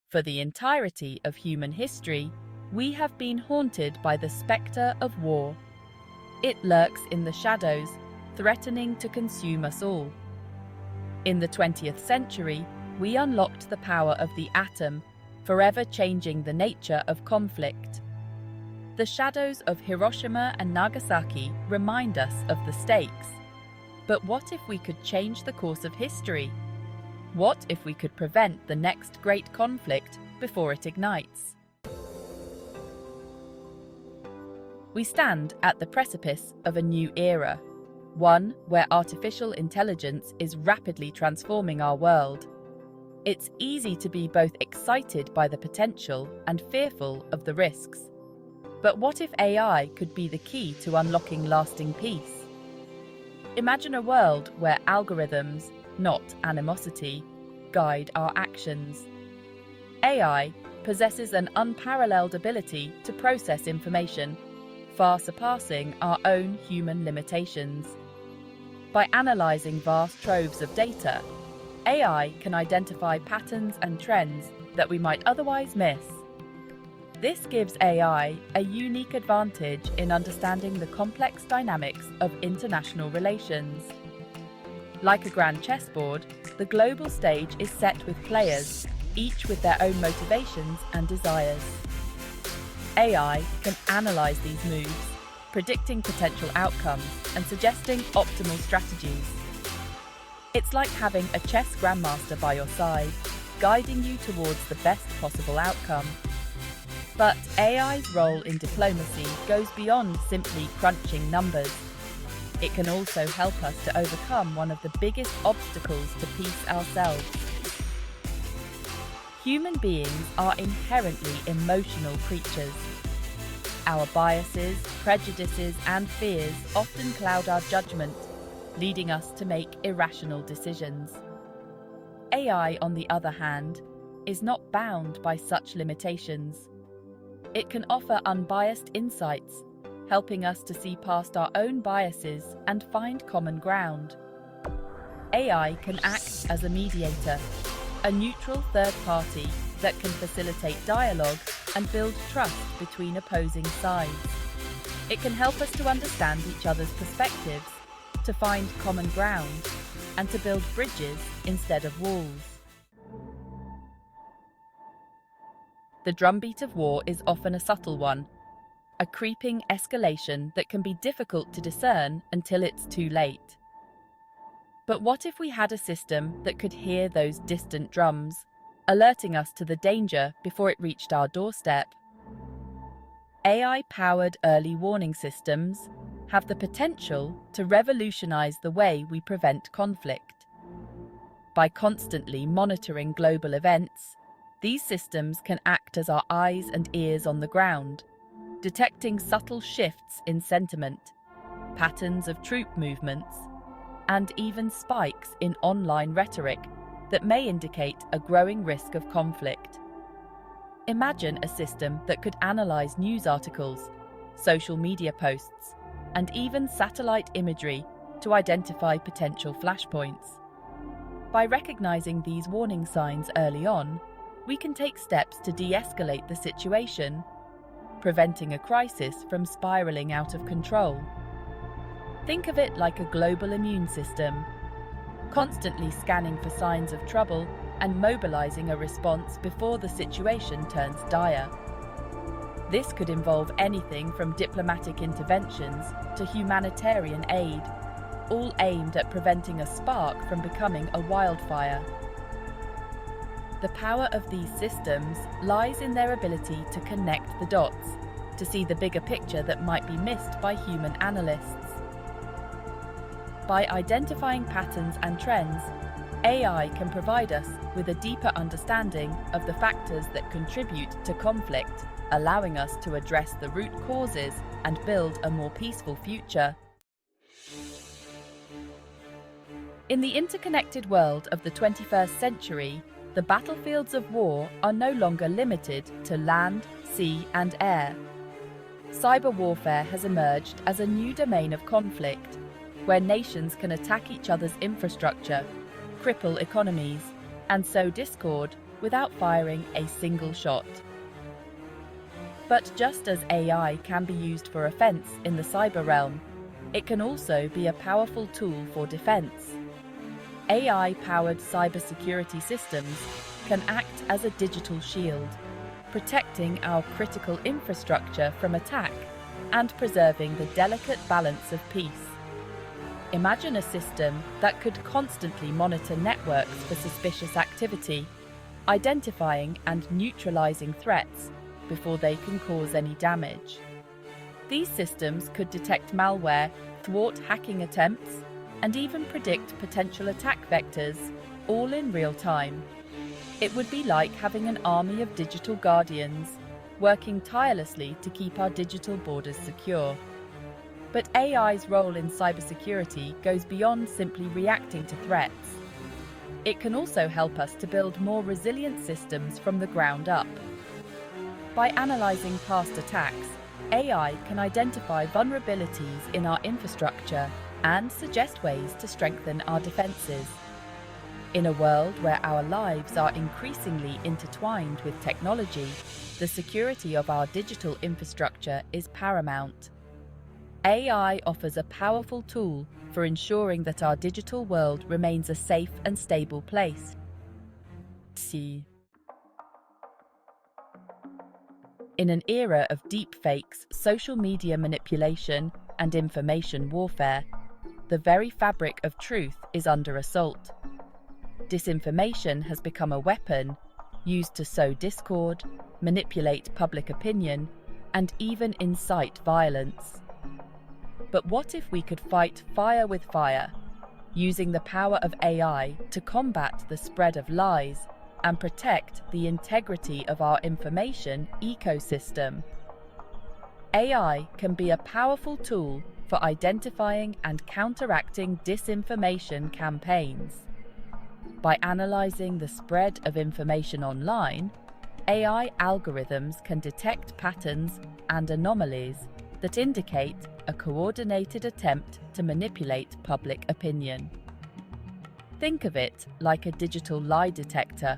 For the entirety of human history, we have been haunted by the spectre of war. It lurks in the shadows, threatening to consume us all. In the 20th century, we unlocked the power of the atom, forever changing the nature of conflict. The shadows of Hiroshima and Nagasaki remind us of the stakes. But what if we could change the course of history? What if we could prevent the next great conflict before it ignites? We stand at the precipice of a new era, one where artificial intelligence is rapidly transforming our world. It's easy to be both excited by the potential and fearful of the risks. But what if AI could be the key to unlocking lasting peace? Imagine a world where algorithms, not animosity, guide our actions. AI possesses an unparalleled ability to process information, far surpassing our own human limitations. By analyzing vast troves of data, AI can identify patterns and trends that we might otherwise miss. This gives AI a unique advantage in understanding the complex dynamics of international relations. Like a grand chessboard, the global stage is set with players, each with their own motivations and desires. AI can analyze these moves, predicting potential outcomes and suggesting optimal strategies. It's like having a chess grandmaster by your side, guiding you towards the best possible outcome. But AI's role in diplomacy goes beyond simply crunching numbers. It can also help us to overcome one of the biggest obstacles to peace ourselves. Human beings are inherently emotional creatures. Our biases, prejudices, and fears often cloud our judgment, leading us to make irrational decisions. AI, on the other hand, is not bound by such limitations. It can offer unbiased insights, helping us to see past our own biases and find common ground. AI can act as a mediator, a neutral third party that can facilitate dialogue and build trust between opposing sides. It can help us to understand each other's perspectives, to find common ground, and to build bridges instead of walls. The drumbeat of war is often a subtle one, a creeping escalation that can be difficult to discern until it's too late. But what if we had a system that could hear those distant drums, alerting us to the danger before it reached our doorstep? AI-powered early warning systems have the potential to revolutionize the way we prevent conflict. By constantly monitoring global events, these systems can act as our eyes and ears on the ground, detecting subtle shifts in sentiment, patterns of troop movements, and even spikes in online rhetoric that may indicate a growing risk of conflict. Imagine a system that could analyze news articles, social media posts, and even satellite imagery to identify potential flashpoints. By recognizing these warning signs early on, we can take steps to de-escalate the situation, preventing a crisis from spiraling out of control. Think of it like a global immune system, constantly scanning for signs of trouble and mobilizing a response before the situation turns dire. This could involve anything from diplomatic interventions to humanitarian aid, all aimed at preventing a spark from becoming a wildfire. The power of these systems lies in their ability to connect the dots, to see the bigger picture that might be missed by human analysts. By identifying patterns and trends, AI can provide us with a deeper understanding of the factors that contribute to conflict, allowing us to address the root causes and build a more peaceful future. In the interconnected world of the 21st century, the battlefields of war are no longer limited to land, sea, and air. Cyber warfare has emerged as a new domain of conflict, where nations can attack each other's infrastructure, cripple economies, and sow discord without firing a single shot. But just as AI can be used for offense in the cyber realm, it can also be a powerful tool for defense. AI-powered cybersecurity systems can act as a digital shield, protecting our critical infrastructure from attack and preserving the delicate balance of peace. Imagine a system that could constantly monitor networks for suspicious activity, identifying and neutralizing threats before they can cause any damage. These systems could detect malware, thwart hacking attempts, and even predict potential attack vectors, all in real time. It would be like having an army of digital guardians, working tirelessly to keep our digital borders secure. But AI's role in cybersecurity goes beyond simply reacting to threats. It can also help us to build more resilient systems from the ground up. By analyzing past attacks, AI can identify vulnerabilities in our infrastructure and suggest ways to strengthen our defenses. In a world where our lives are increasingly intertwined with technology, the security of our digital infrastructure is paramount. AI offers a powerful tool for ensuring that our digital world remains a safe and stable place. In an era of deepfakes, social media manipulation, and information warfare, the very fabric of truth is under assault. Disinformation has become a weapon used to sow discord, manipulate public opinion, and even incite violence. But what if we could fight fire with fire, using the power of AI to combat the spread of lies and protect the integrity of our information ecosystem? AI can be a powerful tool for identifying and counteracting disinformation campaigns. By analyzing the spread of information online, AI algorithms can detect patterns and anomalies that indicate a coordinated attempt to manipulate public opinion. Think of it like a digital lie detector,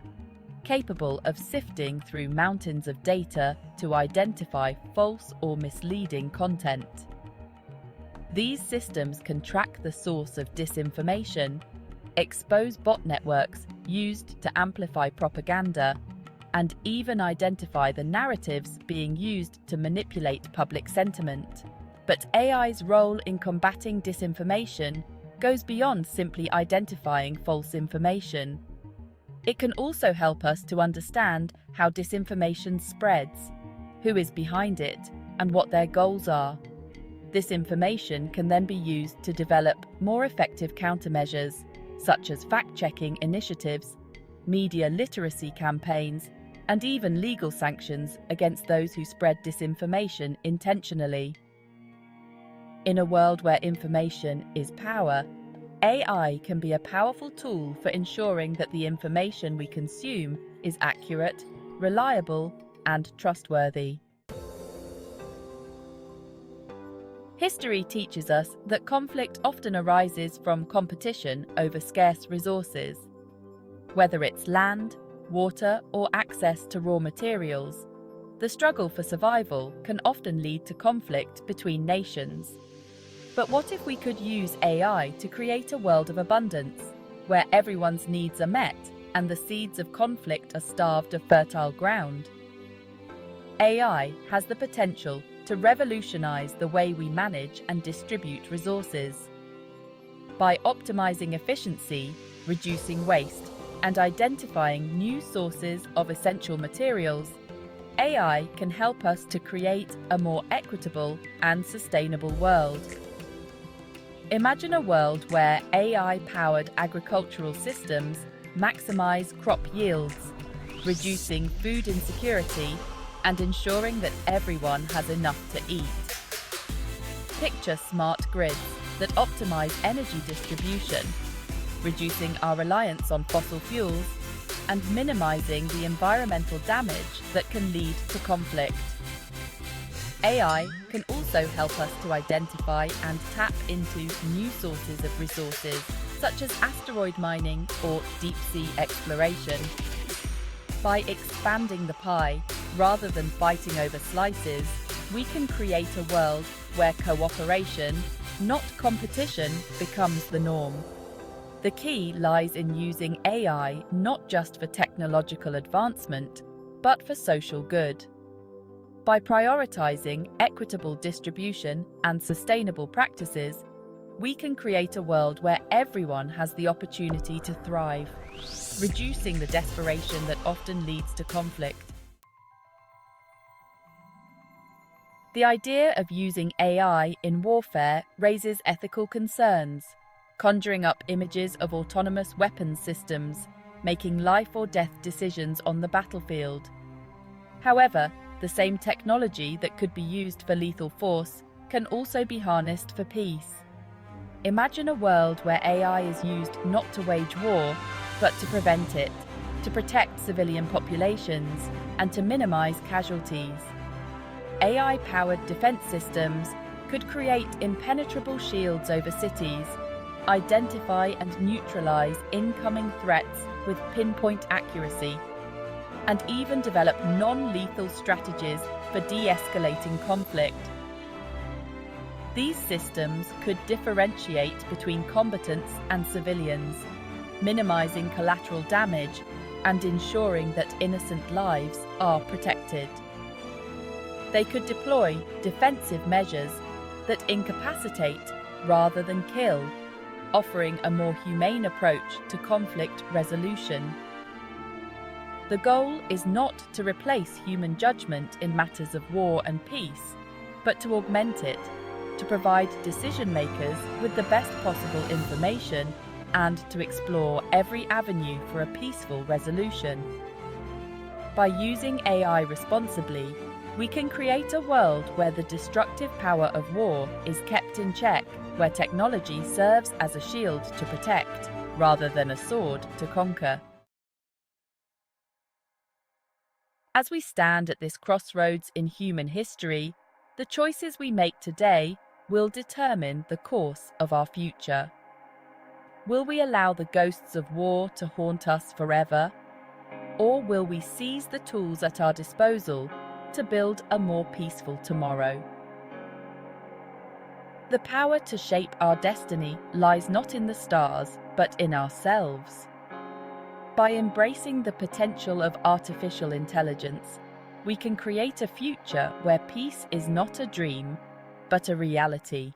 capable of sifting through mountains of data to identify false or misleading content. These systems can track the source of disinformation, expose bot networks used to amplify propaganda, and even identify the narratives being used to manipulate public sentiment. But AI's role in combating disinformation goes beyond simply identifying false information. It can also help us to understand how disinformation spreads, who is behind it, and what their goals are. This information can then be used to develop more effective countermeasures, such as fact-checking initiatives, media literacy campaigns, and even legal sanctions against those who spread disinformation intentionally. In a world where information is power, AI can be a powerful tool for ensuring that the information we consume is accurate, reliable, and trustworthy. History teaches us that conflict often arises from competition over scarce resources. Whether it's land, water, or access to raw materials, the struggle for survival can often lead to conflict between nations. But what if we could use AI to create a world of abundance, where everyone's needs are met and the seeds of conflict are starved of fertile ground? AI has the potential to revolutionize the way we manage and distribute resources. By optimizing efficiency, reducing waste, and identifying new sources of essential materials, AI can help us to create a more equitable and sustainable world. Imagine a world where AI-powered agricultural systems maximize crop yields, reducing food insecurity and ensuring that everyone has enough to eat. Picture smart grids that optimize energy distribution, reducing our reliance on fossil fuels and minimizing the environmental damage that can lead to conflict. AI can also help us to identify and tap into new sources of resources, such as asteroid mining or deep-sea exploration. By expanding the pie, rather than fighting over slices, we can create a world where cooperation, not competition, becomes the norm. The key lies in using AI not just for technological advancement, but for social good. By prioritizing equitable distribution and sustainable practices, we can create a world where everyone has the opportunity to thrive, reducing the desperation that often leads to conflict. The idea of using AI in warfare raises ethical concerns, conjuring up images of autonomous weapons systems, making life or death decisions on the battlefield. However, the same technology that could be used for lethal force can also be harnessed for peace. Imagine a world where AI is used not to wage war, but to prevent it, to protect civilian populations, and to minimize casualties. AI-powered defense systems could create impenetrable shields over cities, identify and neutralize incoming threats with pinpoint accuracy, and even develop non-lethal strategies for de-escalating conflict. These systems could differentiate between combatants and civilians, minimizing collateral damage and ensuring that innocent lives are protected. They could deploy defensive measures that incapacitate rather than kill, offering a more humane approach to conflict resolution. The goal is not to replace human judgment in matters of war and peace, but to augment it, to provide decision-makers with the best possible information and to explore every avenue for a peaceful resolution. By using AI responsibly, we can create a world where the destructive power of war is kept in check, where technology serves as a shield to protect, rather than a sword to conquer. As we stand at this crossroads in human history, the choices we make today will determine the course of our future. Will we allow the ghosts of war to haunt us forever? Or will we seize the tools at our disposal to build a more peaceful tomorrow? The power to shape our destiny lies not in the stars, but in ourselves. By embracing the potential of artificial intelligence, we can create a future where peace is not a dream, but a reality.